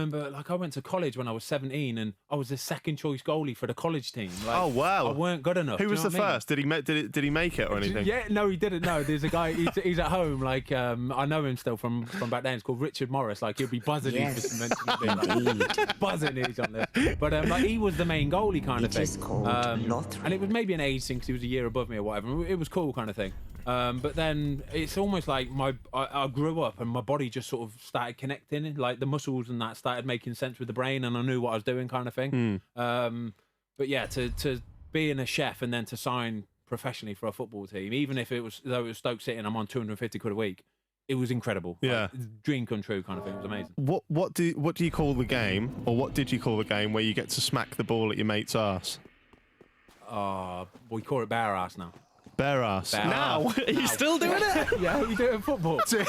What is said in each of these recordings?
remember, like, I went to college when I was 17, and I was the second choice goalie for the college team. Like, oh wow! I weren't good enough. Who was the first? Did he make it or anything? Yeah, no, he didn't. No, there's a guy. He's at home. Like, I know him still from back then. It's called Richard Morris. Like, he'll be buzzing. Yes. He's just mentioning like, buzzing. He's on this. But like, he was the main goalie kind of thing. It is called lottery. And it was maybe an age thing because he was a year above me or whatever. It was cool kind of thing. But then it's almost like I grew up and my body just sort of started connecting, like the muscles and that started making sense with the brain, and I knew what I was doing kind of thing. But yeah, to being a chef and then to sign professionally for a football team, even if it was Stoke City and I'm on 250 quid a week, it was incredible. Yeah, like, dream come true kind of thing. It was amazing. What do you call the game, or what did you call the game where you get to smack the ball at your mate's arse? We call it bare ass now. Bare ass. Now? Are you still doing it? Yeah, you do it in football. Do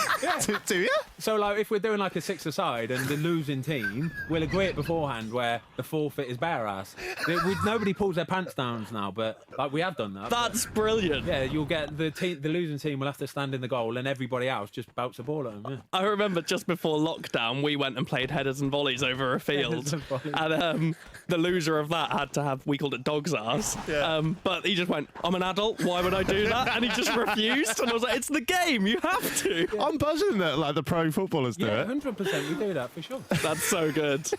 you? So, like, if we're doing like a six-a-side and the losing team, we'll agree it beforehand where the forfeit is bare ass. Nobody pulls their pants down now, but like we have done that. That's brilliant. Yeah, you'll get the losing team will have to stand in the goal, and everybody else just bounce the ball at them. Yeah. I remember just before lockdown, we went and played headers and volleys over a field, and the loser of that had to have, we called it dog's ass. Yeah. But he just went, "I'm an adult. Why would I do that?" And he just refused. And I was like, "It's the game. You have to." Yeah. I'm buzzing that like the pro footballers do it. 100%. We do that for sure. That's so good.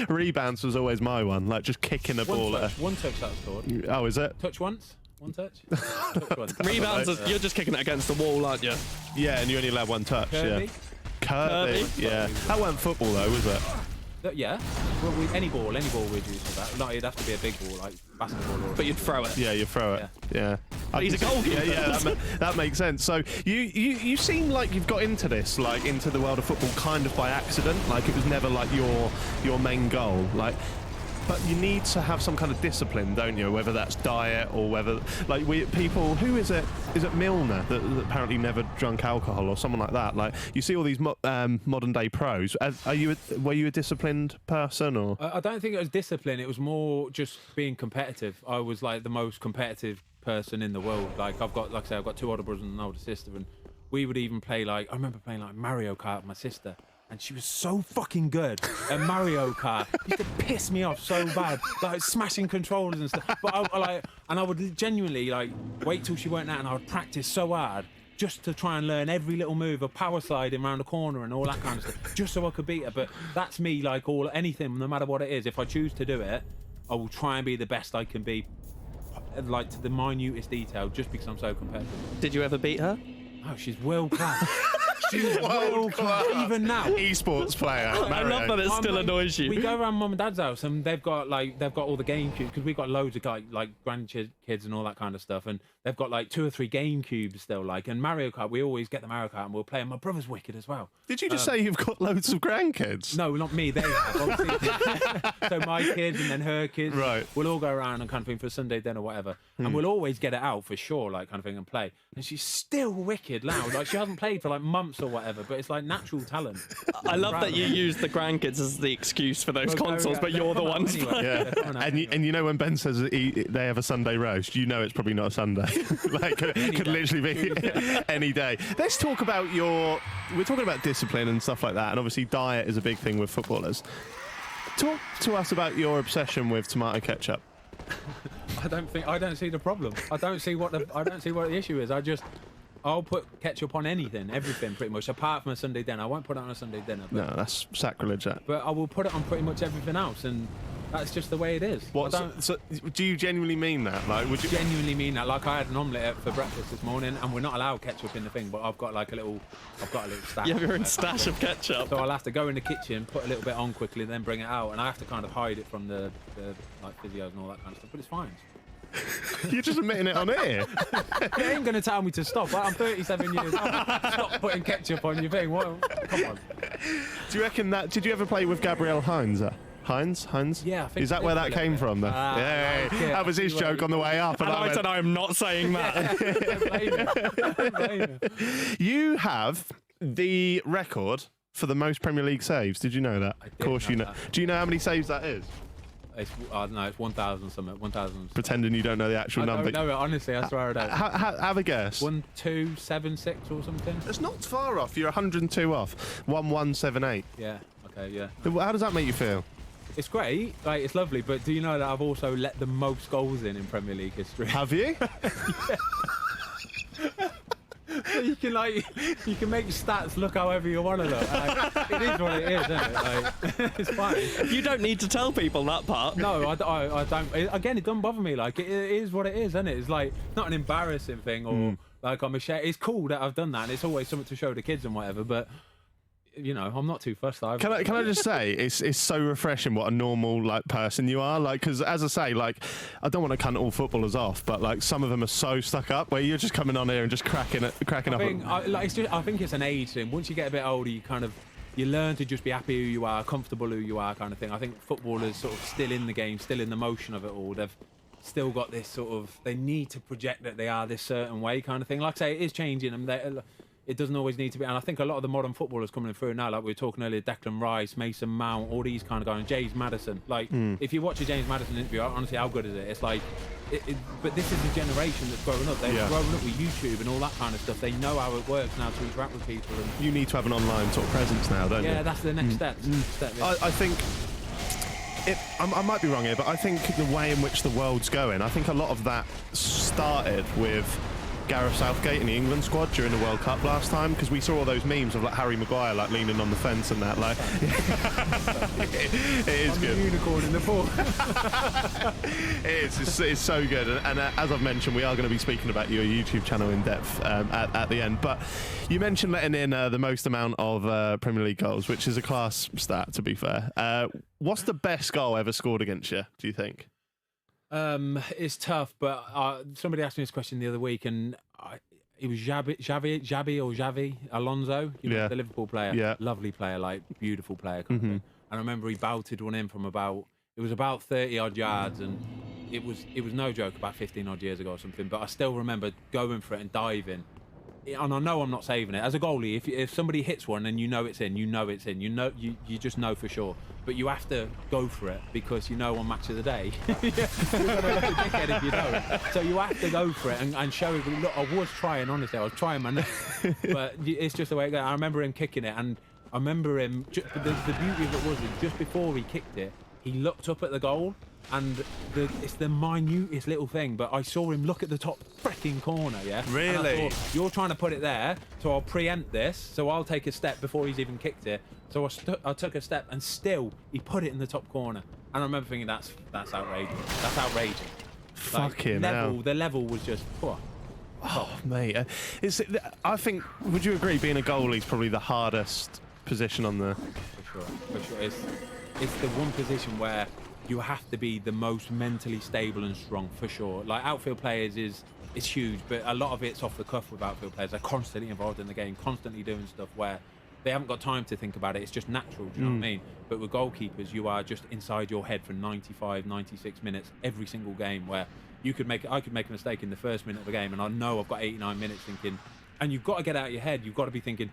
Rebounds was always my one, like just kicking a ball at one touch that's scored. Oh, is it? Touch once. One touch. Touch once. Rebounds, you're just kicking it against the wall, aren't you? Yeah, and you only allowed one touch. Kirby. Yeah. Kirby. Yeah. That wasn't football though, was it? Yeah. Well, any ball we'd use for that. Like, it'd have to be a big ball, like basketball. But you'd throw it. Yeah, you throw it. Yeah. But he's a goalkeeper. Yeah, that makes sense. So you seem like you've got into this, like into the world of football, kind of by accident. Like it was never like your main goal. Like, but you need to have some kind of discipline, don't you? Whether that's diet or whether, like, people. Who is it? Is it Milner that apparently never drunk alcohol or someone like that? Like, you see all these modern day pros. Were you a disciplined person or? I don't think it was discipline. It was more just being competitive. I was like the most competitive person in the world. Like I've got two older brothers and an older sister, and we would even play I remember playing like Mario Kart with my sister. And she was so fucking good at Mario Kart. It used to piss me off so bad, like smashing controllers and stuff. But I would genuinely like wait till she weren't out, and I would practice so hard just to try and learn every little move of power sliding around the corner and all that kind of stuff, just so I could beat her. But that's me, like anything, no matter what it is. If I choose to do it, I will try and be the best I can be, like to the minutest detail, just because I'm so competitive. Did you ever beat her? Oh, she's world class. She's world class. Even now. Esports player. I love that it still annoys you. We go around mum and dad's house and they've got all the GameCubes, because we've got loads of like grandkids and all that kind of stuff, and they've got like 2 or 3 GameCubes still, like, and Mario Kart. We always get the Mario Kart and we'll play, and my brother's wicked as well. Did you just say you've got loads of grandkids? No, not me. They have, obviously. So my kids and then her kids. Right. We'll all go around and kind of thing for Sunday dinner or whatever, and we'll always get it out for sure, like kind of thing, and play. And she's still wicked loud. Like she hasn't played for like months or whatever, but it's like natural talent. I love that you use the grandkids as the excuse for those consoles, but you're the ones. Anyway. Yeah. And you know when Ben says they have a Sunday roast, you know it's probably not a Sunday. Like could literally be any day. Let's talk about we're talking about discipline and stuff like that, and obviously diet is a big thing with footballers. Talk to us about your obsession with tomato ketchup. I don't see the problem. I don't see what the issue is. I'll put ketchup on anything, everything pretty much, apart from a Sunday dinner. I won't put it on a Sunday dinner. No, that's sacrilege. That. But I will put it on pretty much everything else, and that's just the way it is. So do you genuinely mean that? Like, would you genuinely mean that? Like, I had an omelette for breakfast this morning, and we're not allowed ketchup in the thing, but I've got a little stash. You have your own stash of ketchup. So I'll have to go in the kitchen, put a little bit on quickly, and then bring it out, and I have to kind of hide it from the like physios and all that kind of stuff. But it's fine. You're just admitting it on air. You ain't going to tell me to stop. I'm 37 years old. Stop putting ketchup on your thing. Come on. Do you reckon that? Did you ever play with Gabriel Heinz? Heinz? Yeah, I think. Is that where that came from? Then? Yeah, that was his joke on the way up. And I said, I'm not saying that. You have the record for the most Premier League saves. Did you know that? Of course you know. That. Do you know how many saves that is? I don't know, it's 1,000 something. 1,000. Pretending you don't know the actual number. No, honestly, I swear I don't. Have a guess. 1276 or something. It's not far off. You're 102 off. 1178. Yeah. Okay, yeah. How does that make you feel? It's great, like it's lovely, but do you know that I've also let the most goals in Premier League history? Have you? So you can make stats look however you want to look. Like, it is what it is, isn't it? Like, it's fine. You don't need to tell people that part. No, I don't. Again, it doesn't bother me. Like it is what it is, isn't it? It's like not an embarrassing thing or like I'm ashamed. It's cool that I've done that, and it's always something to show the kids and whatever. But you know, I'm not too fussed. Can I just say, it's so refreshing what a normal like person you are. Like, because as I say, like, I don't want to cunt all footballers off, but like some of them are so stuck up where you're just coming on here and just cracking up. I think it's an age thing. Once you get a bit older, you learn to just be happy who you are, comfortable who you are, kind of thing. I think footballers sort of still in the game, still in the motion of it all. They've still got this sort of, they need to project that they are this certain way, kind of thing. Like I say, it is changing, and it doesn't always need to be. And I think a lot of the modern footballers coming through now, like we were talking earlier, Declan Rice, Mason Mount, all these kind of guys, James Maddison. Like, if you watch a James Maddison interview, honestly, how good is it? It's like, but this is the generation that's growing up. They're growing up with YouTube and all that kind of stuff. They know how it works now to interact with people. And you need to have an online sort of presence now, don't you? Yeah, that's the next step. I think. I might be wrong here, but I think the way in which the world's going, I think a lot of that started with Gareth Southgate in the England squad during the World Cup last time, because we saw all those memes of like Harry Maguire like leaning on the fence and that. Like, it is good. The unicorn in the pool. It is. It's so good. And as I've mentioned, we are going to be speaking about your YouTube channel in depth at the end. But you mentioned letting in the most amount of Premier League goals, which is a class stat, to be fair. What's the best goal ever scored against you, do you think? It's tough, but somebody asked me this question the other week, and it was Xavi Alonso, the Liverpool player. Yeah. Lovely player, like beautiful player kind of thing. And I remember he belted one in from about 30 odd yards, and it was no joke, about 15 odd years ago or something. But I still remember going for it and diving. And I know I'm not saving it. As a goalie, if somebody hits one and you know it's in, you know it's in. You just know for sure. But you have to go for it, because on Match of the Day, you're going to look a dickhead if you don't. So you have to go for it and show him. Look, I was trying, honestly. I was trying my but it's just the way it goes. I remember him kicking it, and I remember him. The beauty of it was that just before he kicked it, he looked up at the goal. And it's the minutest little thing, but I saw him look at the top freaking corner, yeah? Really? And I thought, you're trying to put it there, so I'll preempt this, so I'll take a step before he's even kicked it. So I took a step, and still, he put it in the top corner. And I remember thinking, that's outrageous. That's outrageous. Fucking hell. The level was just, Oh, mate. I think, would you agree, being a goalie is probably the hardest position on the... For sure. It's the one position where you have to be the most mentally stable and strong, for sure. Like, outfield players is huge, but a lot of it's off the cuff with outfield players. They're constantly involved in the game, constantly doing stuff where they haven't got time to think about it. It's just natural, do you know what I mean? But with goalkeepers, you are just inside your head for 95, 96 minutes every single game, where I could make a mistake in the first minute of a game, and I know I've got 89 minutes thinking, and you've got to get out of your head. You've got to be thinking,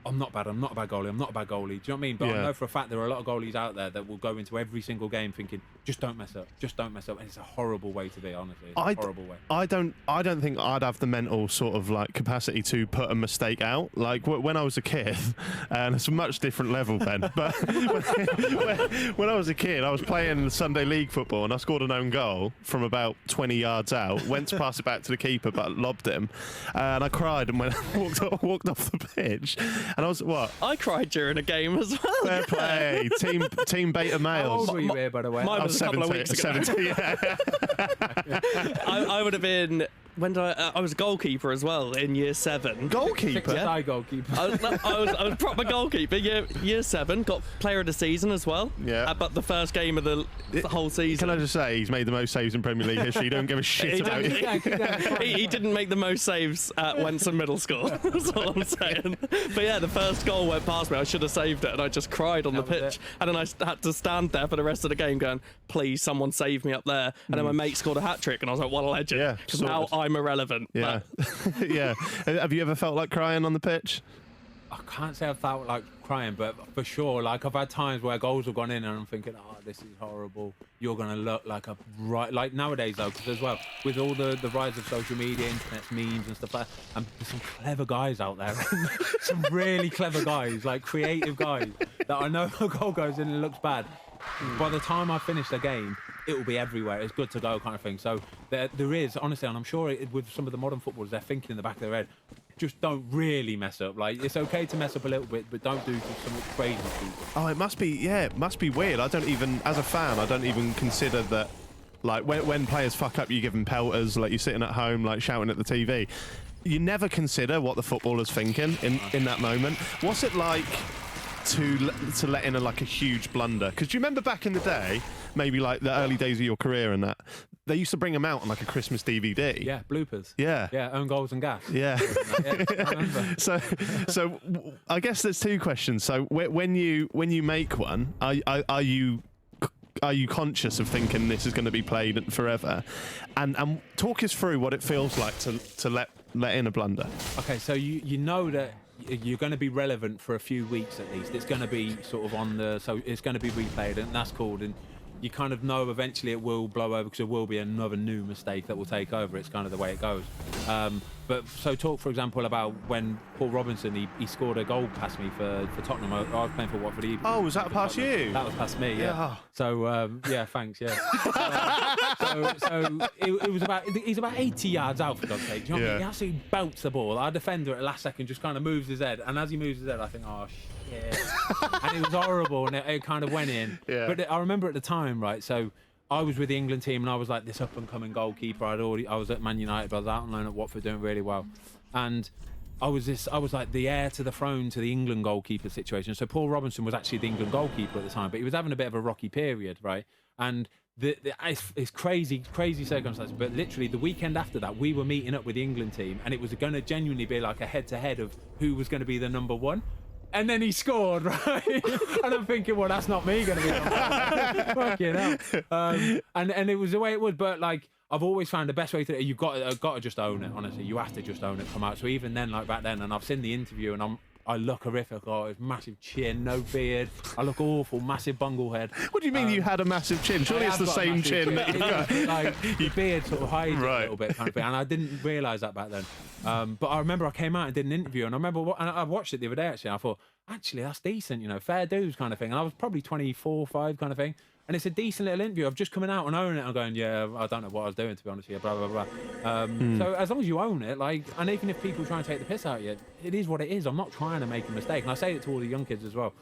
I'm not a bad goalie. Do you know what I mean? But I know for a fact there are a lot of goalies out there that will go into every single game thinking, just don't mess up, and it's a horrible way to be, honestly. It's a horrible way. I don't think I'd have the mental sort of like capacity to put a mistake out. Like when I was a kid, and it's a much different level then. But when I was a kid, I was playing Sunday League football, and I scored an own goal from about 20 yards out. Went to pass it back to the keeper, but lobbed him, and I cried and walked off the pitch. And I was, what? I cried during a game as well. Fair play. Team beta males. How old were you here, by the way? Mine was a couple of weeks ago. 17, yeah. I would have been... When did I was a goalkeeper as well in year 7. Goalkeeper? Yeah. Goalkeeper. I was proper goalkeeper. Year 7, got player of the season as well. Yeah. But the first game of the whole season. Can I just say, he's made the most saves in Premier League history. He don't give a shit about it. He didn't make the most saves at Wenson Middle School. That's all I'm saying. But yeah, the first goal went past me. I should have saved it, and I just cried on the pitch. And then I had to stand there for the rest of the game going, please, someone save me up there. And then my mate scored a hat-trick, and I was like, what a legend. Yeah, because now I'm irrelevant. Yeah. Yeah. Have you ever felt like crying on the pitch? I can't say I felt like crying, but for sure, like I've had times where goals have gone in and I'm thinking, oh, this is horrible. You're going to look like a like nowadays though, because as well, with all the rise of social media, internet memes and stuff like that, and there's some clever guys out there, some really clever guys, like creative guys. that I know a goal goes in and it looks bad. By the time I finish the game, it will be everywhere. It's good to go kind of thing. So there is, honestly, and I'm sure with some of the modern footballers, they're thinking in the back of their head, just don't really mess up. Like, it's okay to mess up a little bit, but don't do something crazy stupid. Oh, it must be weird. I don't even, as a fan, I don't even consider that, like, when players fuck up, you give them pelters, like, you're sitting at home, like, shouting at the TV. You never consider what the footballer's thinking in that moment. What's it like to let in a huge blunder? Because do you remember back in the day, maybe like the early days of your career and that, they used to bring them out on like a Christmas DVD. Yeah, bloopers. Yeah. Yeah, own goals and gas. Yeah. Yeah, I remember. So I guess there's two questions. So when you make one, are you conscious of thinking this is going to be played forever? And talk us through what it feels like to let in a blunder. Okay, so you know that you're going to be relevant for a few weeks at least. It's going to be sort of so it's going to be replayed, and that's called, and you kind of know eventually it will blow over because there will be another new mistake that will take over. It's kind of the way it goes. But so talk, for example, about when Paul Robinson, he scored a goal past me for Tottenham. I was playing for Watford. Oh, was that past you? That was past me, yeah. Yeah. So, yeah, thanks, yeah. So it was he's about 80 yards out, for God's sake. Do you know what I mean? He actually belts the ball. Our defender at the last second just kind of moves his head. And as he moves his head, I think, oh, shit. And it was horrible, and it kind of went in. Yeah. But I remember at the time, right, so I was with the England team, and I was like this up-and-coming goalkeeper. I was at Man United, but I was out on loan at Watford doing really well. And I was like the heir to the throne to the England goalkeeper situation. So Paul Robinson was actually the England goalkeeper at the time, but he was having a bit of a rocky period, right? And it's crazy circumstances, but literally the weekend after that, we were meeting up with the England team, and it was going to genuinely be like a head-to-head of who was going to be the number one. And then he scored, right? And I'm thinking, well, that's not me going to be number one. Fucking hell. And it was the way it was, but like, I've always found the best way to, you've got to just own it, honestly. You have to just own it, come out. So even then, like back then, and I've seen the interview, and I look horrific. Oh, it's massive chin, no beard. I look awful, massive bungle head. What do you mean you had a massive chin? Surely it's the same chin that you've got. Like, your beard sort of hides it a little bit, kind of thing. And I didn't realise that back then. But I remember I came out and did an interview, and I watched it the other day, actually. I thought, actually, that's decent, you know, fair dues kind of thing. And I was probably 24, 5 kind of thing. And it's a decent little interview. I've just coming out and owning it. I'm going, yeah, I don't know what I was doing, to be honest with you, blah, blah, blah. So as long as you own it, like, and even if people try and take the piss out of you, it is what it is. I'm not trying to make a mistake. And I say it to all the young kids as well.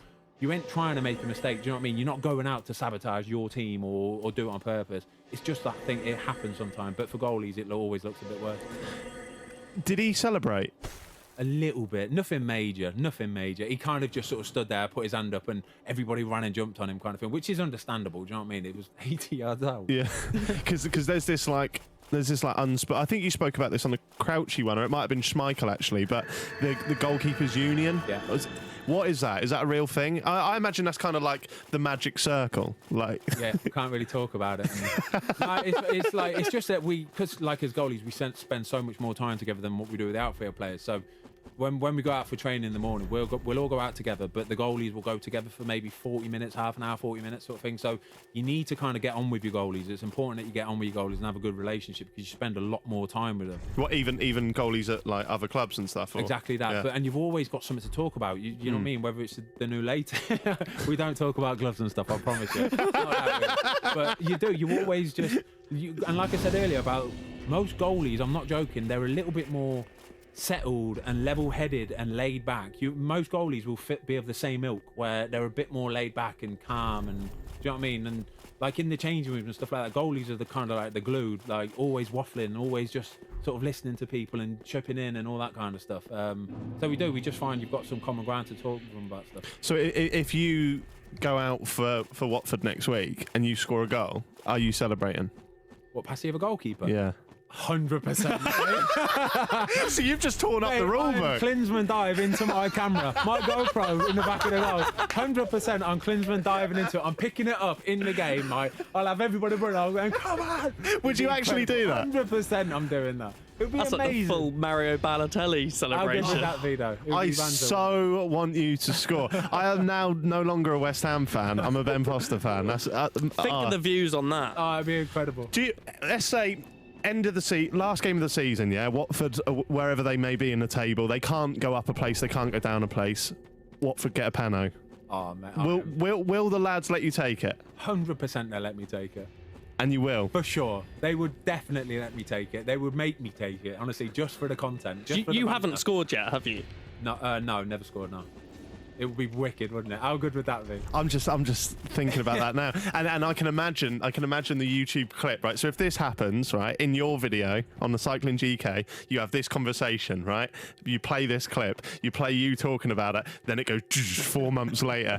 You ain't trying to make a mistake. Do you know what I mean? You're not going out to sabotage your team or do it on purpose. It's just that thing, it happens sometimes. But for goalies, it always looks a bit worse. Did he celebrate? A little bit, nothing major. He kind of just sort of stood there, put his hand up, and everybody ran and jumped on him, kind of thing, which is understandable. Do you know what I mean? It was 80 yards out. Yeah, because there's this I think you spoke about this on the Crouchy one, or it might have been Schmeichel actually, but the goalkeepers union. Yeah. What is that? Is that a real thing? I imagine that's kind of like the magic circle. Like, yeah, we can't really talk about it. No, it's just that because like as goalies, we spend so much more time together than what we do with the outfield players. So when we go out for training in the morning, we'll all go out together, but the goalies will go together for maybe 40 minutes, half an hour, 40 minutes sort of thing. So you need to kind of get on with your goalies. It's important that you get on with your goalies and have a good relationship because you spend a lot more time with them. What, even goalies at like other clubs and stuff? Or? Exactly that. Yeah. And you've always got something to talk about. You know what I mean? Whether it's the new latex. We don't talk about gloves and stuff, I promise you. But you do. You always and like I said earlier about most goalies, I'm not joking, they're a little bit more settled and level-headed and laid back. Most goalies will be of the same ilk, where they're a bit more laid back and calm, and do you know what I mean? And like in the changing rooms and stuff like that, goalies are the kind of like the glue, like always waffling, always just sort of listening to people and chipping in and all that kind of stuff. So we just find you've got some common ground to talk to them about stuff. So if you go out for Watford next week and you score a goal, are you celebrating? What, passive a goalkeeper? Yeah. 100%. So you've just torn up the rule book. Klinsmann dive into my camera, my GoPro in the back of the goal. 100% I'm Klinsmann diving into it. I'm picking it up in the game. I'll have everybody running. I'm going, come on. Would you actually do that? 100% I'm doing that. It'd be amazing. Like the full Mario Balotelli celebration. How good would that be, though? I so want you to score. I am now no longer a West Ham fan. I'm a Ben Foster fan. That's think of the views on that. Oh, it'd be incredible. Let's say end of the last game of the season, yeah, Watford, wherever they may be in the table, they can't go up a place, they can't go down a place. Watford get a pano. Oh man, Will the lads let you take it? 100% they let me take it. And you will? For sure. They would definitely let me take it. They would make me take it, honestly, just for the content. Just for the You banter. haven't scored yet, have you? No, never scored, no. It would be wicked, wouldn't it? How good would that be? I'm just thinking about that now, and I can imagine the YouTube clip, right? So if this happens, right, in your video on the Cycling GK, you have this conversation, right? You play this clip, you play you talking about it, then it goes 4 months later,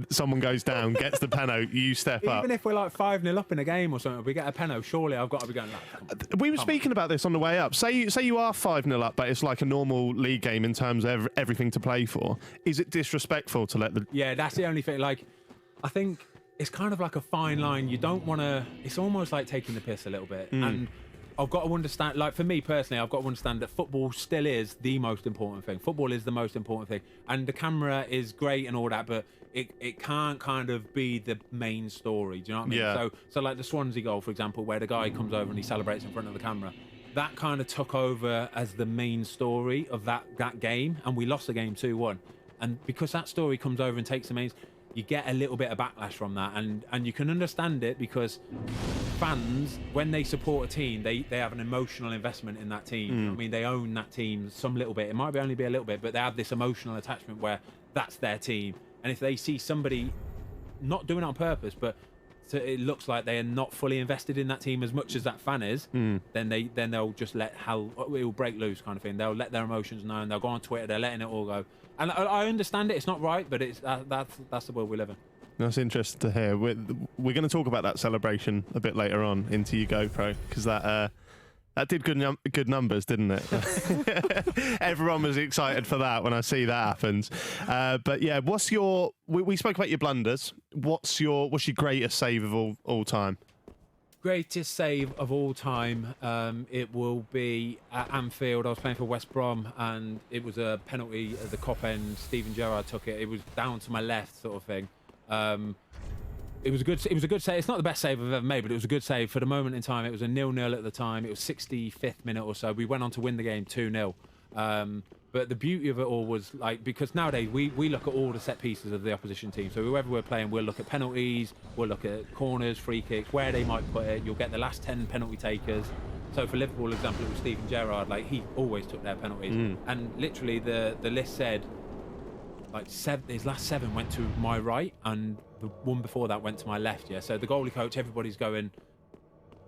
someone goes down, gets the penalty, you step up. Even if we're like 5-0 up in a game or something, if we get a penalty, surely I've got to be going. We were speaking about this on the way up. Say you are 5-0 up, but it's like a normal league game in terms of everything to play for. Is it disrespectful to let the... Yeah, that's the only thing. Like, I think it's kind of like a fine line. You don't want to... It's almost like taking the piss a little bit. And I've got to understand... Like, for me personally, I've got to understand that football still is the most important thing. Football is the most important thing. And the camera is great and all that, but it can't kind of be the main story. Do you know what I mean? Yeah. So like the Swansea goal, for example, where the guy comes over and he celebrates in front of the camera. That kind of took over as the main story of that game. And we lost the game 2-1. And because that story comes over and takes the main, you get a little bit of backlash from that, and you can understand it because fans, when they support a team, they have an emotional investment in that team. You know what I mean, they own that team some little bit. It might only be a little bit, but they have this emotional attachment where that's their team. And if they see somebody not doing it on purpose, but it looks like they are not fully invested in that team as much as that fan is, then they'll just let it will break loose kind of thing. They'll let their emotions know, and they'll go on Twitter. They're letting it all go. And I understand it. It's not right, but that's the world we live in. That's interesting to hear. We're going to talk about that celebration a bit later on into your GoPro, because that did good numbers, didn't it? Everyone was excited for that when I see that happens. But yeah, we spoke about your blunders. What's your greatest save of all time? Greatest save of all time, it will be at Anfield. I was playing for West Brom, and it was a penalty at the Kop end. Steven Gerrard took it. It was down to my left, sort of thing. It was a good save. It's not the best save I've ever made, but it was a good save for the moment in time. It was a 0-0 at the time. It was 65th minute or so. We went on to win the game 2-0. But the beauty of it all was, like, because nowadays we look at all the set pieces of the opposition team. So whoever we're playing, we'll look at penalties, we'll look at corners, free kicks, where they might put it. You'll get the last 10 penalty takers. So for Liverpool, example, it was Steven Gerrard. Like, he always took their penalties. And literally the list said, like, his last 7 went to my right, and the one before that went to my left. Yeah. So the goalie coach, everybody's going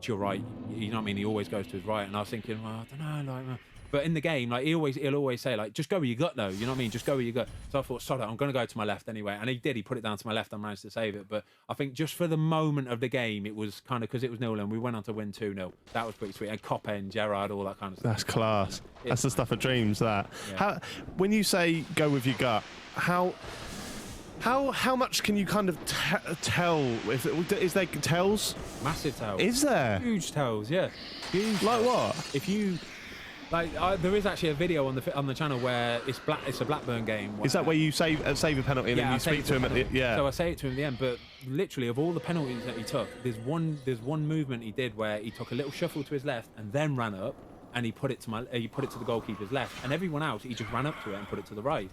to your right. You know what I mean? He always goes to his right. And I was thinking, well, I don't know, like. But in the game, like, he'll always say, like, just go where you gut, though. You know what I mean? Just go where you gut. So I thought, sod it, I'm going to go to my left anyway. And he did. He put it down to my left and managed to save it. But I think just for the moment of the game, it was kind of, because it was 0-0, we went on to win 2-0. That was pretty sweet. And Kop end, Gerrard, all that kind of stuff. That's class. That's the stuff of dreams, that. Yeah. When you say go with your gut, how much can you kind of tell? Is there tells? Massive tells. Is there? Huge tells, yeah. Huge Like tells. what? If you... Like, there is actually a video on the channel where it's a Blackburn game. Is that where you save a penalty and then you speak to him at the... Yeah. So I say it to him at the end, but literally of all the penalties that he took, there's one movement he did where he took a little shuffle to his left and then ran up, and he put it to the goalkeeper's left, and everyone else, he just ran up to it and put it to the right.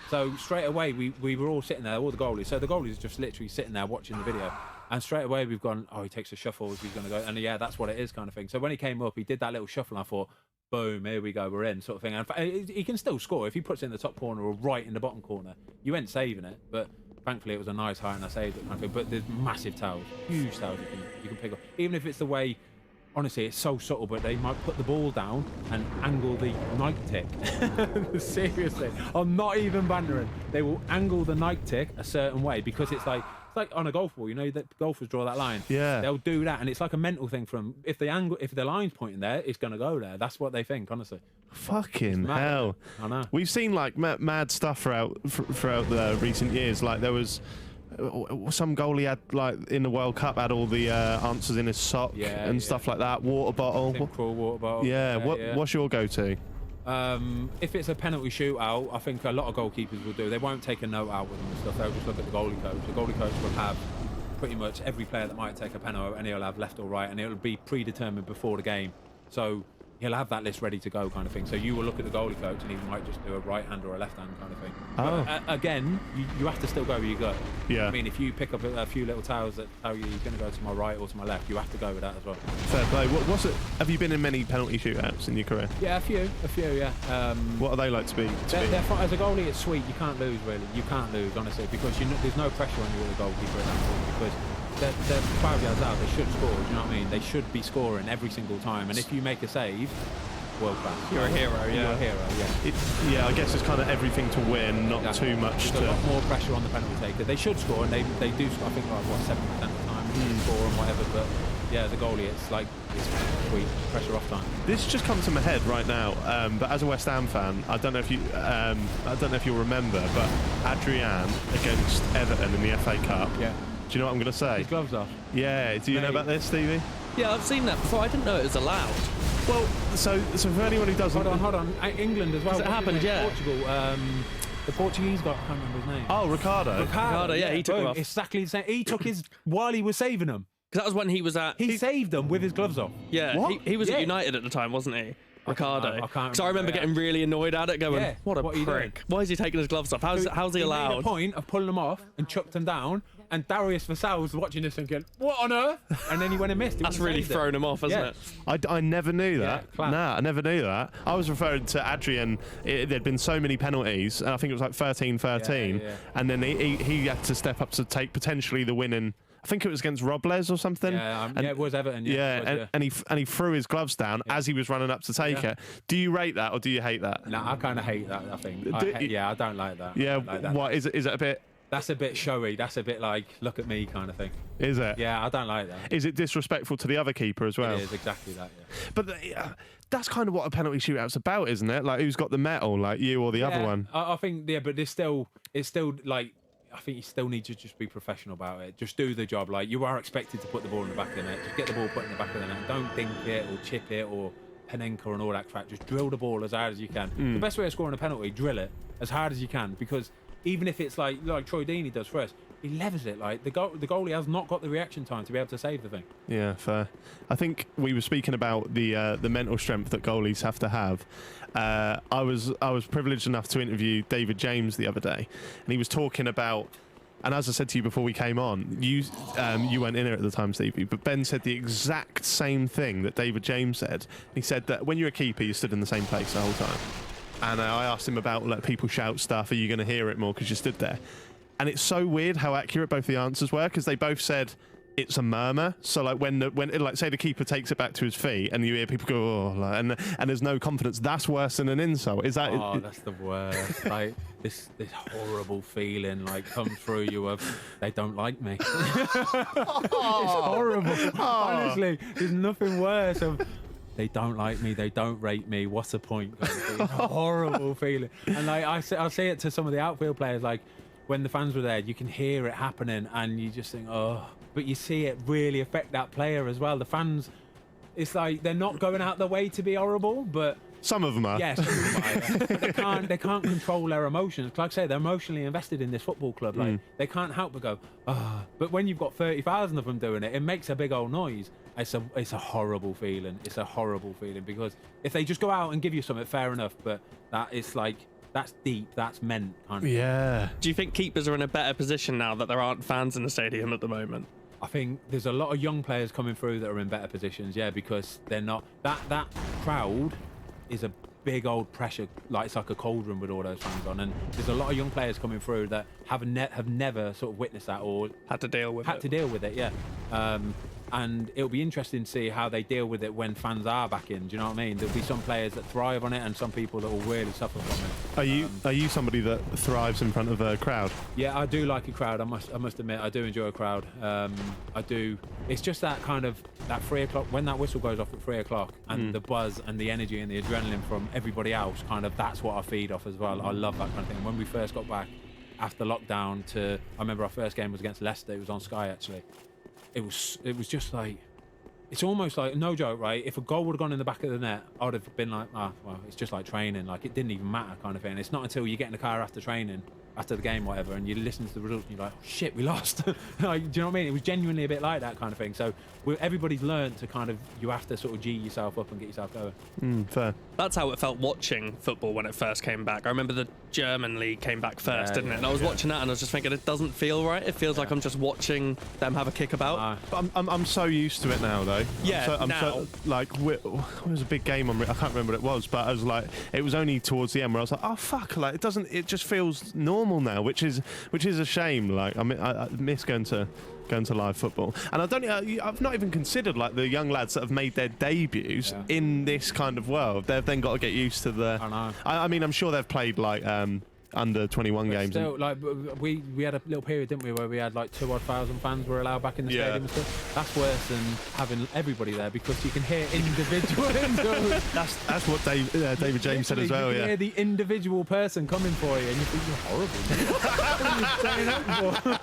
So straight away we were all sitting there, all the goalies. So the goalie's just literally sitting there watching the video. And straight away we've gone, oh, he takes a shuffle, he's going to go. And yeah, that's what it is, kind of thing. So when he came up, he did that little shuffle, and I thought, boom, here we go, we're in, sort of thing. And he can still score if he puts it in the top corner or right in the bottom corner. You ain't saving it, but thankfully it was a nice height and I saved it, kind of thing. But there's massive towels, huge towels you can pick up. Even if it's the way, honestly, it's so subtle, but they might put the ball down and angle the Nike tick. Seriously, I'm not even bantering. They will angle the Nike tick a certain way because it's like on a golf ball, you know, that golfers draw that line. Yeah. They'll do that, and it's like a mental thing from if the line's pointing there, it's gonna go there. That's what they think, honestly. Fucking hell. I know. We've seen like mad stuff throughout the recent years. Like there was some goalie had, like, in the World Cup, had all the answers in his sock and stuff like that. Water bottle. Cool water bottle. Yeah. What's your go-to? If it's a penalty shootout, I think a lot of goalkeepers will do. They won't take a note out with them and stuff. They'll just look at the goalie coach. The goalie coach will have pretty much every player that might take a penalty, and he'll have left or right, and it'll be predetermined before the game. So he'll have that list ready to go, kind of thing. So you will look at the goalie coach, and he might just do a right hand or a left hand kind of thing. Oh. But, again, you have to still go where you go. Yeah. I mean, if you pick up a few little towels that tell you you're going to go to my right or to my left, you have to go with that as well. Fair play. What's it? Have you been in many penalty shootouts in your career? Yeah, a few, yeah. What are they like to be? As a goalie, it's sweet. You can't lose, really. You can't lose, honestly, because there's no pressure on you as a goalkeeper at that point, because they're 12 yards out. They should score. Do you know what I mean? They should be scoring every single time. And if you make a save, world class. You're a hero, yeah. You're a hero, yeah. Yeah, I guess it's kind of everything to win, not too much There's to. a lot more pressure on the penalty taker. They should score, and they do. I think like 70% of the time they score and whatever. But yeah, as a goalie, it's sweet pressure off time. This just comes to my head right now. But as a West Ham fan, I don't know if you'll remember, but Adrian against Everton in the FA Cup. Yeah. Do you know what I'm going to say? His gloves off. Yeah. Do you know about this, Stevie? Yeah, I've seen that before. I didn't know it was allowed. Well, so for anyone who doesn't, Hold on. England as well. Has it happened? Yeah. Portugal. The Portuguese guy, I can't remember his name. Oh, Ricardo. Yeah, he took boom, it off. Exactly the same. He took his while he was saving them. Because that was when he was at. He saved them with his gloves off. Yeah, What? he was Yeah. at United at the time, wasn't he? Ricardo. I can't Because I remember remember, getting really annoyed at it, going, Yeah, "What a what are you doing?" prick! Why is he taking his gloves off? How's he He made a allowed?" point of pulling them off and chucked them down. And Darius Vassell was watching this thinking, "What on earth?" And then he went and missed. He That's went and really saved it. thrown him off, hasn't Yeah. it? I never knew that. Yeah, class. Nah, I never knew that. I was referring to Adrian. There'd been so many penalties, and I think it was like 13-13, Yeah. and then he had to step up to take potentially the winning. I think it was against Robles or something. Yeah, and, it was Everton. Yeah, it was, and he threw his gloves down as he was running up to take it. Do you rate that or do you hate that? Nah, I kind of hate that. I think. I don't like that. Yeah, Like that. what is it? Is it a bit? That's a bit showy. That's a bit like, look at me kind of thing. Is it? Yeah, I don't like that. Is it disrespectful to the other keeper as well? It is exactly that. Yeah. But that's kind of what a penalty shootout's about, isn't it? Like, who's got the medal, like you or the other one? I think, yeah, but it's still like, I think you still need to just be professional about it. Just do the job. Like, you are expected to put the ball in the back of the net. Just get the ball put in the back of the net. Don't dink it or chip it or Panenka and all that crap. Just drill the ball as hard as you can. The best way of scoring a penalty, drill it as hard as you can, because even if it's like Troy Deeney does for us, he levers it. Like the goalie has not got the reaction time to be able to save the thing. Yeah, fair. I think we were speaking about the mental strength that goalies have to have. I was privileged enough to interview David James the other day, and he was talking about. And as I said to you before we came on, you weren't in it at the time, Stevie, but Ben said the exact same thing that David James said. He said that when you're a keeper, you stood in the same place the whole time. And I asked him about, like, people shout stuff. Are you going to hear it more because you stood there? And it's so weird how accurate both the answers were, because they both said it's a murmur. So like when like say the keeper takes it back to his feet and you hear people go, oh, like, and there's no confidence. That's worse than an insult. Is that? Oh, that's the worst. Like this horrible feeling like comes through you of they don't like me. It's horrible. Honestly, there's nothing worse of. They don't like me. They don't rate me. What's the point? It's a horrible feeling. And like I say it to some of the outfield players. Like when the fans were there, you can hear it happening, and you just think, oh. But you see it really affect that player as well. The fans, it's like they're not going out their way to be horrible, but some of them are. yes, but they can't control their emotions. Like I say, they're emotionally invested in this football club. Like they can't help but go, ah. But when you've got 30,000 of them doing it, it makes a big old noise. It's a horrible feeling. It's a horrible feeling, because if they just go out and give you something, fair enough. But that's deep. That's meant kind of. Yeah. Do you think keepers are in a better position now that there aren't fans in the stadium at the moment? I think there's a lot of young players coming through that are in better positions, yeah, because they're not that crowd is a big old pressure, like it's like a cauldron with all those fans on, and there's a lot of young players coming through that have never sort of witnessed that or Had to deal with it. Yeah. And it'll be interesting to see how they deal with it when fans are back in. Do you know what I mean? There'll be some players that thrive on it and some people that will really suffer from it. Are you somebody that thrives in front of a crowd? Yeah, I do like a crowd. I must admit, I do enjoy a crowd. I do. It's just that kind of that 3 o'clock when that whistle goes off at 3 o'clock and the buzz and the energy and the adrenaline from everybody else. Kind of that's what I feed off as well. I love that kind of thing. When we first got back after lockdown, I remember our first game was against Leicester. It was on Sky actually. It was just like, it's almost like, no joke, right? If a goal would have gone in the back of the net, I would have been like, well, it's just like training. Like, it didn't even matter kind of thing. It's not until you get in the car after training after the game, whatever, and you listen to the results and you're like, oh, shit, we lost. Like, do you know what I mean? It was genuinely a bit like that kind of thing. So everybody's learned to kind of, you have to sort of G yourself up and get yourself going. Fair. That's how it felt watching football when it first came back. I remember the German league came back first, didn't it? And I was watching that and I was just thinking, it doesn't feel right. It feels like I'm just watching them have a kick about. But I'm so used to it now, though. Yeah, I'm so, like, it was a big game on. I can't remember what it was, but I was like, it was only towards the end where I was like, oh fuck, like it just feels normal now, which is a shame. Like, I mean, I miss going to live football, and I've not even considered like the young lads that have made their debuts in this kind of world. They've then got to get used to the. I know. I mean, I'm sure they've played like under 21 games. Still, like we had a little period, didn't we, where we had like 2,000 fans were allowed back in the stadium and stuff. That's worse than having everybody there because you can hear individual. that's what David James said as well. You can hear the individual person coming for you, and you think you're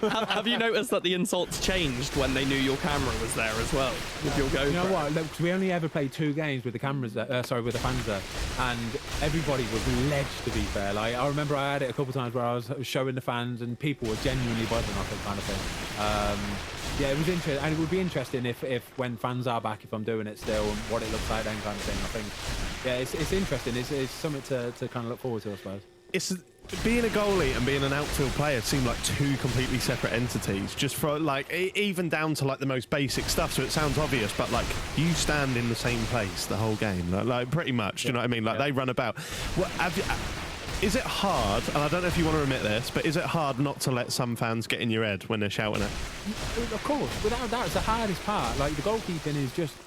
horrible. Have you noticed that the insults changed when they knew your camera was there as well with your GoPro? You know what? Look, we only ever played 2 games with the cameras there, with the fans there, and everybody was ledged. To be fair, like I remember I had it a couple of times where I was showing the fans and people were genuinely buzzing off it, kind of thing. Yeah, it was interesting, and it would be interesting if when fans are back, if I'm doing it still, and what it looks like then, kind of thing. I think, yeah, it's interesting. It's something to kind of look forward to, I suppose. It's being a goalie and being an outfield player seem like 2 completely separate entities, just for like even down to like the most basic stuff. So it sounds obvious, but like you stand in the same place the whole game, like pretty much. Do you know what I mean? Like they run about. Well, is it hard, and I don't know if you want to admit this, but is it hard not to let some fans get in your head when they're shouting it? Of course, without a doubt, it's the hardest part. Like the goalkeeping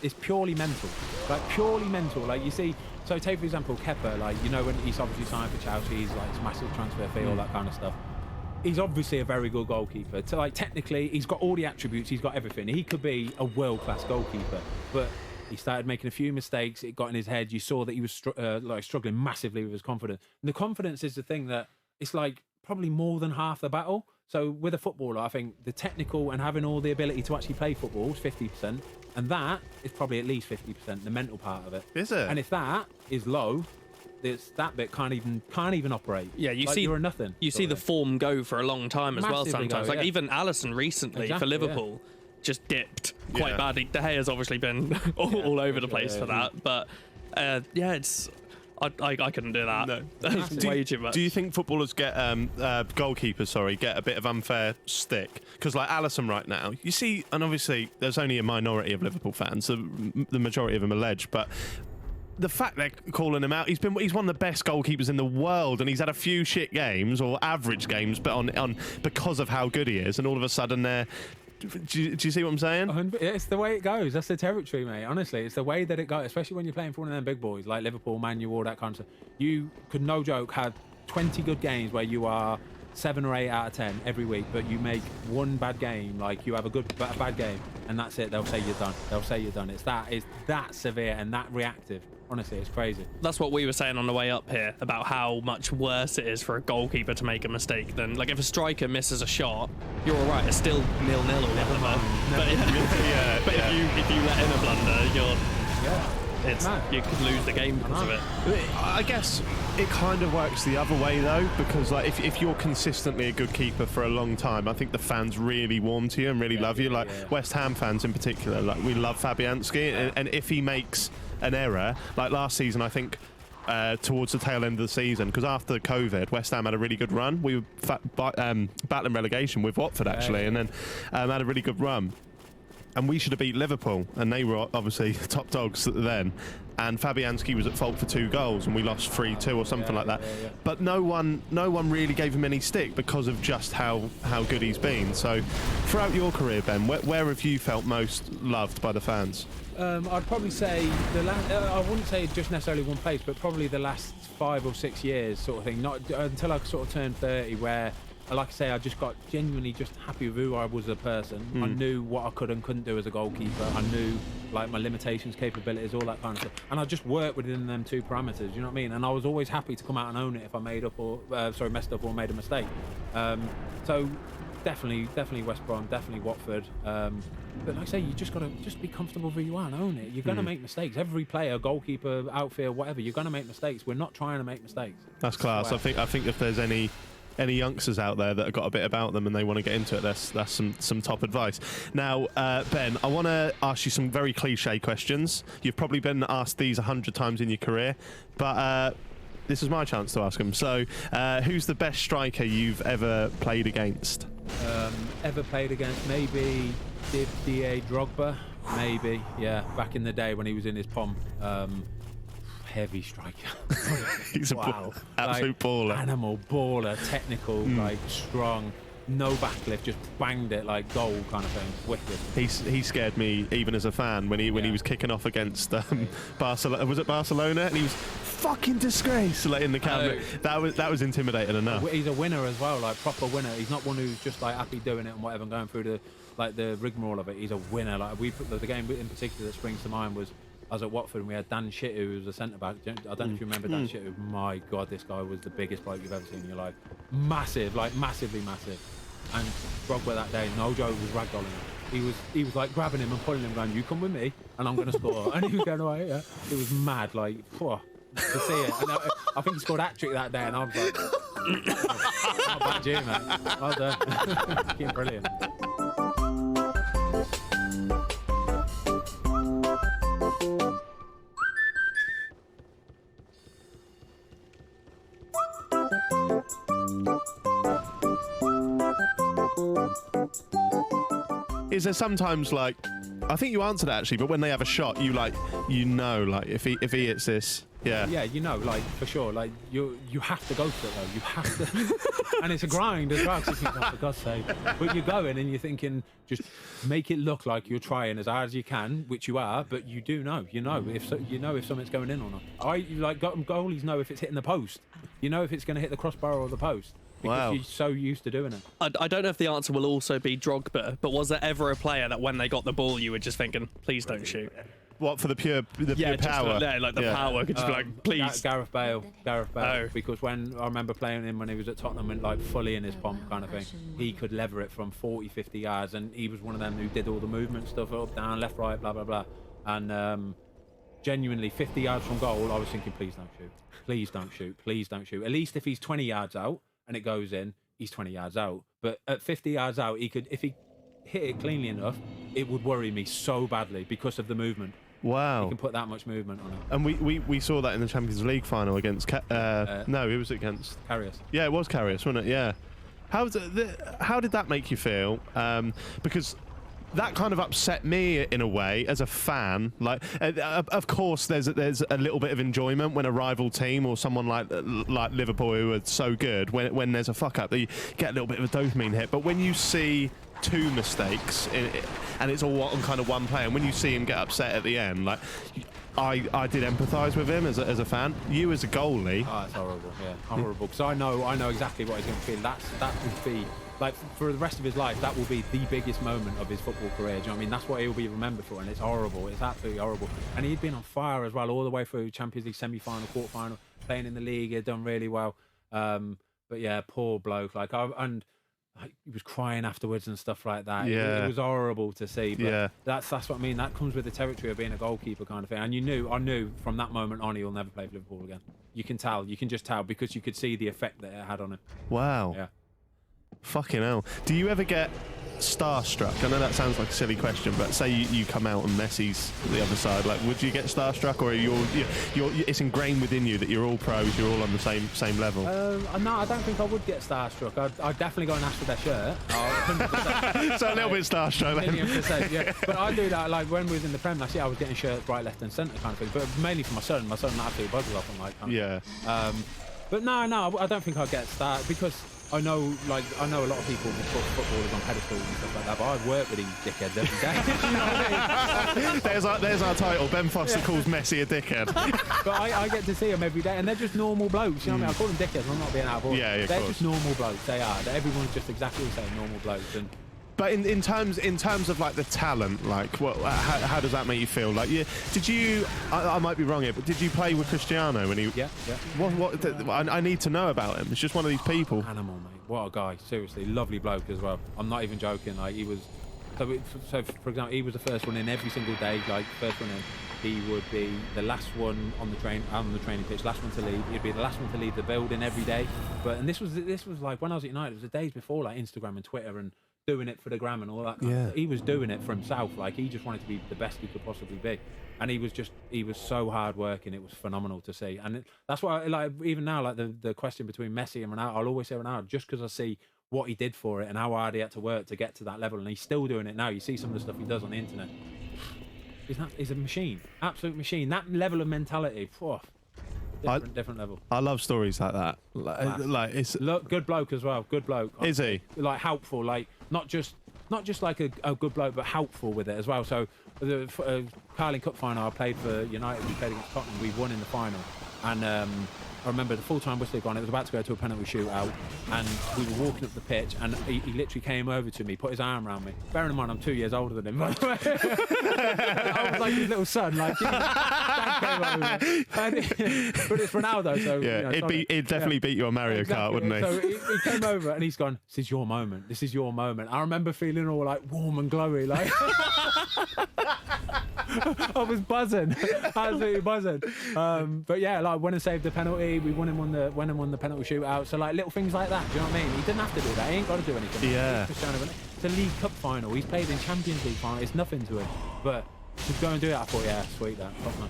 is purely mental, like purely mental. Like you see, so take for example Kepa, like you know when he's obviously signed for Chelsea, he's like it's massive transfer fee, all that kind of stuff. He's obviously a very good goalkeeper. So like technically, he's got all the attributes, he's got everything. He could be a world-class goalkeeper, but he started making a few mistakes. It got in his head. You saw that he was struggling massively with his confidence. And the confidence is the thing that it's like probably more than half the battle. So with a footballer, I think the technical and having all the ability to actually play football is 50%, and that is probably at least 50%. The mental part of it. Is it? And if that is low, that bit can't even operate. Yeah, you like see, you're a nothing. You see the form go for a long time as well. Massively Sometimes, go, like even Alisson recently for Liverpool. Just dipped quite badly. De Gea's obviously been all over the place for that, but it's I couldn't do that. No. That's way too much. Do you think footballers get goalkeepers, get a bit of unfair stick? Because like Alisson right now, you see, and obviously there's only a minority of Liverpool fans, so the majority of them are alleged, but the fact they're calling him out, he's one of the best goalkeepers in the world, and he's had a few shit games or average games, but on because of how good he is, and all of a sudden they're. Do you see what I'm saying? It's the way it goes. That's the territory, mate. Honestly, it's the way that it goes, especially when you're playing for one of them big boys like Liverpool, Man U, all that kind of stuff. You could, no joke, have 20 good games where you are 7 or 8 out of 10 every week, but you make one bad game, like you have a bad game, and that's it. They'll say you're done. They'll say you're done. It's that severe and that reactive. Honestly, it's crazy. That's what we were saying on the way up here about how much worse it is for a goalkeeper to make a mistake than like if a striker misses a shot, you're all right. It's still 0-0 or whatever. But if you let in a blunder, you could lose the game because of it. I guess it kind of works the other way though, because like if you're consistently a good keeper for a long time, I think the fans really warm to you and really love you. Like West Ham fans in particular, like we love Fabianski, and if he makes an error, like last season, I think towards the tail end of the season, because after COVID, West Ham had a really good run. We were battling relegation with Watford actually, and then had a really good run. And we should have beat Liverpool, and they were obviously top dogs then. And Fabianski was at fault for 2 goals, and we lost 3-2 or something like that. But no one really gave him any stick because of just how good he's been. So, throughout your career, Ben, where have you felt most loved by the fans? I'd probably say I wouldn't say just necessarily one place, but probably the last 5 or 6 years, sort of thing. Not until I sort of turned 30, where, like I say, I just got genuinely just happy with who I was as a person. I knew what I could and couldn't do as a goalkeeper. I knew like my limitations, capabilities, all that kind of stuff. And I just worked within them 2 parameters. You know what I mean? And I was always happy to come out and own it if I messed up or made a mistake. So definitely West Brom, definitely Watford. But like I say, you just got to just be comfortable where you are and own it. You're going to make mistakes. Every player, goalkeeper, outfield, whatever, you're going to make mistakes. We're not trying to make mistakes. That's class. I think if there's any any youngsters out there that have got a bit about them and they want to get into it, that's some top advice. Now, Ben, I want to ask you some very cliche questions. You've probably been asked these 100 times in your career, but this is my chance to ask them. So, who's the best striker you've ever played against? Ever played against? Maybe Didier Drogba. Maybe, yeah. Back in the day when he was in his pomp. Heavy striker. He's absolute baller. Animal baller, technical, like strong. No backlift, just banged it like goal kind of thing. Wicked. He scared me even as a fan when he was kicking off against Barcelona. Was it Barcelona? And he was fucking disgrace like in the camera. That was intimidating enough. He's a winner as well, like proper winner. He's not one who's just like happy doing it and whatever, and going through the rigmarole of it. He's a winner. Like we put the game in particular that springs to mind was I was at Watford and we had Dan Shittu, who was a centre back. I don't know if you remember Dan Shittu. My God, this guy was the biggest bloke you've ever seen in your life. Massive, like massively massive. And Drogba that day, no joke, was ragdolling him. He was like grabbing him and pulling him, going, "You come with me, and I'm going to score." And he was going, "Right, yeah." It was mad, like, to see it. And I think he scored a hat-trick that day, and I was like, "Not bad, you, man. Well done." Fucking brilliant. Is there sometimes like, I think you answered actually, but when they have a shot, like if he hits this, yeah. Yeah, like for sure, like you have to go for it though. You have to, and it's a grind as well. Cause you think, oh, for God's sake, but you're going and you're thinking, just make it look like you're trying as hard as you can, which you are. But you do know, if something's going in or not. Goalies know if it's hitting the post. You know if it's going to hit the crossbar or the post. Because you're so used to doing it. I don't know if the answer will also be Drogba, but was there ever a player that when they got the ball, you were just thinking, please don't shoot? What, for the pure power? Like the power could just be like, please. Gareth Bale. Because when I remember playing him when he was at Tottenham and like fully in his pomp kind of thing, he could lever it from 40, 50 yards, and he was one of them who did all the movement stuff, up, down, left, right, blah, blah, blah. And genuinely, 50 yards from goal, I was thinking, please don't shoot. Please don't shoot. Please don't shoot. At least if he's 20 yards out, and it goes in, he's 20 yards out. But at 50 yards out, if he hit it cleanly enough, it would worry me so badly because of the movement. Wow. He can put that much movement on it. And we saw that in the Champions League final against... no, it was against... Karius. Yeah, it was Karius, wasn't it? Yeah. How did that make you feel? Because that kind of upset me in a way as a fan. Like, of course, there's a little bit of enjoyment when a rival team or someone like Liverpool, who are so good, when there's a fuck up, you get a little bit of a dopamine hit. But when you see two mistakes and it's all on kind of one play, and when you see him get upset at the end, like I did empathise with him as a fan. You as a goalie, it's horrible. Yeah, horrible. Because I know exactly what he's going to feel. That would be. Like, for the rest of his life, that will be the biggest moment of his football career. Do you know what I mean? That's what he'll be remembered for, and it's horrible. It's absolutely horrible. And he'd been on fire as well all the way through Champions League semi-final, quarter-final, playing in the league. He'd done really well. But yeah, poor bloke. He was crying afterwards and stuff like that. Yeah. It was horrible to see. But that's what I mean. That comes with the territory of being a goalkeeper kind of thing. And I knew from that moment on he'll never play for Liverpool again. You can tell. You can just tell because you could see the effect that it had on him. Wow. Yeah. Fucking hell. Do you ever get starstruck? I know that sounds like a silly question, but say you come out and Messi's the other side, like, would you get starstruck, or it's ingrained within you that you're all pros, you're all on the same level? No, I don't think I would get starstruck. I'd definitely go and ask for their shirt. 100%. So a little bit starstruck then. 1,000,000%, yeah. But I do that, like, when we was in the Prem last year, I was getting shirts right, left and centre kind of thing, but mainly for my son. My son absolutely buzzes off on, like, kind of thing. But no, I don't think I'd get starstruck, because I know a lot of people who put footballers on pedestals and stuff like that, but I work with these dickheads every day. You know what I mean? There's our title. Ben Foster calls Messi a dickhead. But I get to see them every day, and they're just normal blokes. You know what I mean? I call them dickheads. I'm not being out of order. Yeah, they're just normal blokes. They are. Everyone's just exactly the same, normal blokes. And but in terms of like the talent, like how does that make you feel? Like, did you? I might be wrong here, but did you play with Cristiano when he? Yeah. I need to know about him. It's just one of these people. Animal, mate. What a guy. Seriously, lovely bloke as well. I'm not even joking. Like, he was So for example, he was the first one in every single day. Like first one in, he would be the last one on the training pitch, last one to leave. He'd be the last one to leave the building every day. And this was like when I was at United. It was the days before like Instagram and Twitter and doing it for the gram and all that kind of stuff. He was doing it for himself. Like he just wanted to be the best he could possibly be. And he was so hard working. It was phenomenal to see. And that's why, like, even now, like the question between Messi and Ronaldo, I'll always say Ronaldo just because I see what he did for it and how hard he had to work to get to that level. And he's still doing it now. You see some of the stuff he does on the internet. He's a machine, absolute machine. That level of mentality, different level. I love stories like that. Like it's look, good bloke as well. Good bloke. Is he? Like helpful, like not just like a good bloke, but helpful with it as well. So the Carling Cup final, I played for United. We played against Tottenham. We won in the final, and I remember the full-time whistle had gone. It was about to go to a penalty shootout, and we were walking up the pitch, and he literally came over to me, put his arm around me. Bearing in mind, I'm 2 years older than him. By the way. I was like his little son. Like, Dad came over. But it's Ronaldo, so yeah, he'd definitely beat you on Mario Kart, wouldn't he? So he came over, and he's gone, "This is your moment. This is your moment." I remember feeling all like warm and glowy, like. I was buzzing, absolutely buzzing. But yeah, like went and saved the penalty. We won and won the penalty shootout. So like little things like that. Do you know what I mean? He didn't have to do that. He ain't got to do anything. Yeah. It's a League Cup final. He's played in Champions League final. It's nothing to him. But to go and do it, I thought, yeah, sweet that. Top man.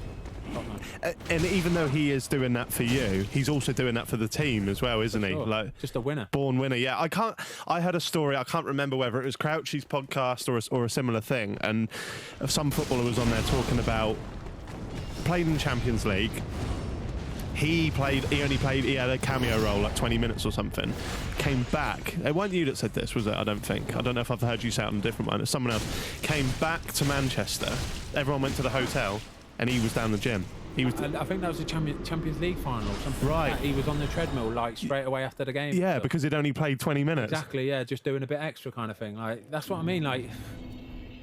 And even though he is doing that for you, he's also doing that for the team as well, isn't he? Like just a winner, born winner. Yeah, I heard a story. I can't remember whether it was Crouchy's podcast or a similar thing, and some footballer was on there talking about played in the Champions League. He had a cameo role, like 20 minutes or something. Came back. It wasn't you that said this, was it? I don't think. I don't know if I've heard you say it on a different one. It's someone else. Came back to Manchester. Everyone went to the hotel. And he was down the gym. And I think that was the Champions League final or something. Right. Like that. He was on the treadmill like straight away after the game. Yeah, because he'd only played 20 minutes. Exactly, yeah, just doing a bit extra kind of thing. Like that's what I mean. Like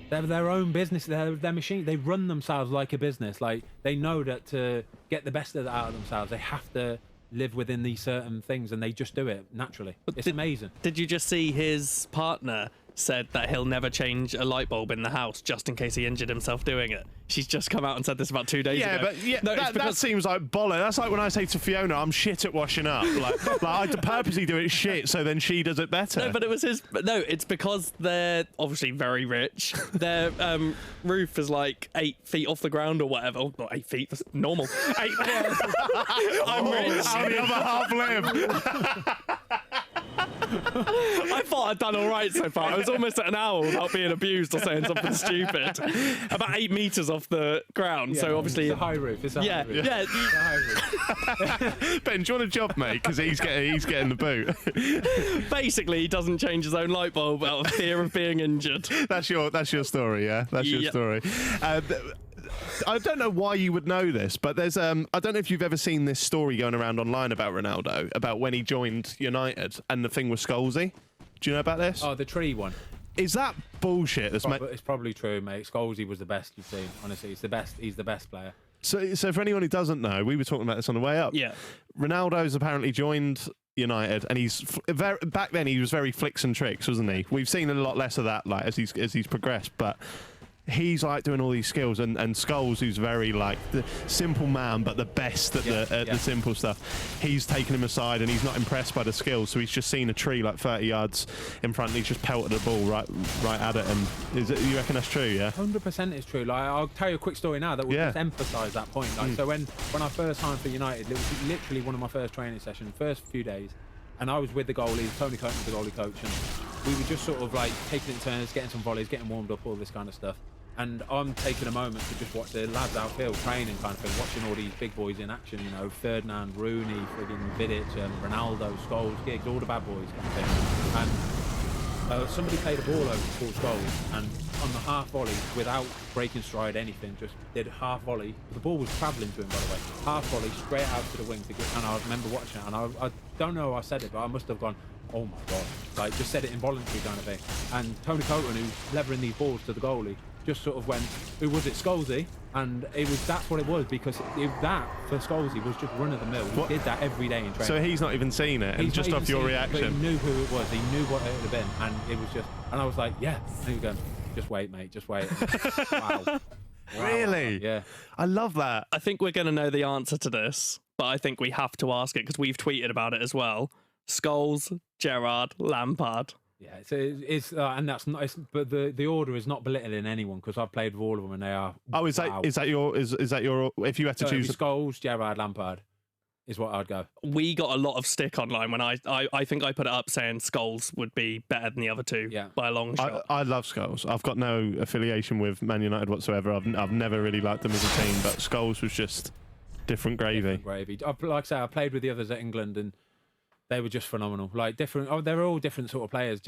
they're their own business. They're machine. They run themselves like a business. Like they know that to get the best out of themselves, they have to live within these certain things, and they just do it naturally. It's amazing. Did you just see his partner said that he'll never change a light bulb in the house just in case he injured himself doing it? She's just come out and said this about 2 days ago. That seems like bollocks. That's like when I say to Fiona, I'm shit at washing up. Like I purposely do it shit so then she does it better. No, but it was his. No, it's because they're obviously very rich. Their roof is like 8 feet off the ground or whatever. Oh, not 8 feet. That's normal. 8. I'm rich. How the other half live? I thought I'd done all right so far. I was almost at an hour without being abused or saying something stupid. About 8 meters off the ground. Yeah, so obviously, it's a high roof. It's a high roof. Yeah. It's a high roof. Ben, do you want a job, mate? Because he's getting the boot. Basically, he doesn't change his own light bulb out of fear of being injured. That's your story, yeah. That's your story. I don't know why you would know this, but there's I don't know if you've ever seen this story going around online about Ronaldo, about when he joined United and the thing with Scholesy. Do you know about this? Oh, the tree one. Is that bullshit? It's probably true, mate. Scholesy was the best you've seen. Honestly, he's the best. He's the best player. So for anyone who doesn't know, we were talking about this on the way up. Yeah. Ronaldo's apparently joined United, and he's back then he was very flicks and tricks, wasn't he? We've seen a lot less of that, like as he's progressed, but. He's like doing all these skills, and Scholes, who's very like the simple man, but the best at the simple stuff. He's taken him aside, and he's not impressed by the skills. So he's just seen a tree like 30 yards in front, and he's just pelted the ball right at it. And you reckon that's true? Yeah, 100% is true. Like I'll tell you a quick story now that will just emphasise that point. Like so, when I first signed for United, it was literally one of my first training sessions, first few days, and I was with the goalie. Tony Coates was the goalie coach, and we were just sort of like taking it in turns, getting some volleys, getting warmed up, all this kind of stuff. And I'm taking a moment to just watch the lads outfield training kind of thing, watching all these big boys in action, you know, Ferdinand, Rooney, friggin' Vidic, Ronaldo, Scholes, Giggs, all the bad boys kind of thing. And somebody played a ball over towards Scholes, and on the half volley, without breaking stride, anything, just did half volley. The ball was travelling to him, by the way. Half volley, straight out to the wing. And I remember watching it, and I don't know how I said it, but I must have gone, oh my God. Like, just said it involuntarily kind of thing. And Tony Coates, who's levering these balls to the goalie, just sort of went, who was it, Scholesy? And that's what it was, because that for Scholesy was just run of the mill. He did that every day in training. So he's not even seen it, and just off your reaction. But he knew who it was. He knew what it would have been, and it was just. And I was like, yeah. And he was going, Just wait, mate. Just wait. Wow. Wow. Really? Yeah. I love that. I think we're going to know the answer to this, but I think we have to ask it because we've tweeted about it as well. Scholes, Gerrard, Lampard. Yeah, it's and that's not. But the order is not belittling anyone because I've played with all of them and they are. Oh, is that your if you had to So it'd choose be Scholes, Gerrard, Lampard, is what I'd go. We got a lot of stick online when I think I put it up saying Scholes would be better than the other two by a long shot. I love Scholes. I've got no affiliation with Man United whatsoever. I've never really liked them as a team, but Scholes was just different gravy. Like I say, I played with the others at England and they were just phenomenal. Like different. Oh, they're all different sort of players.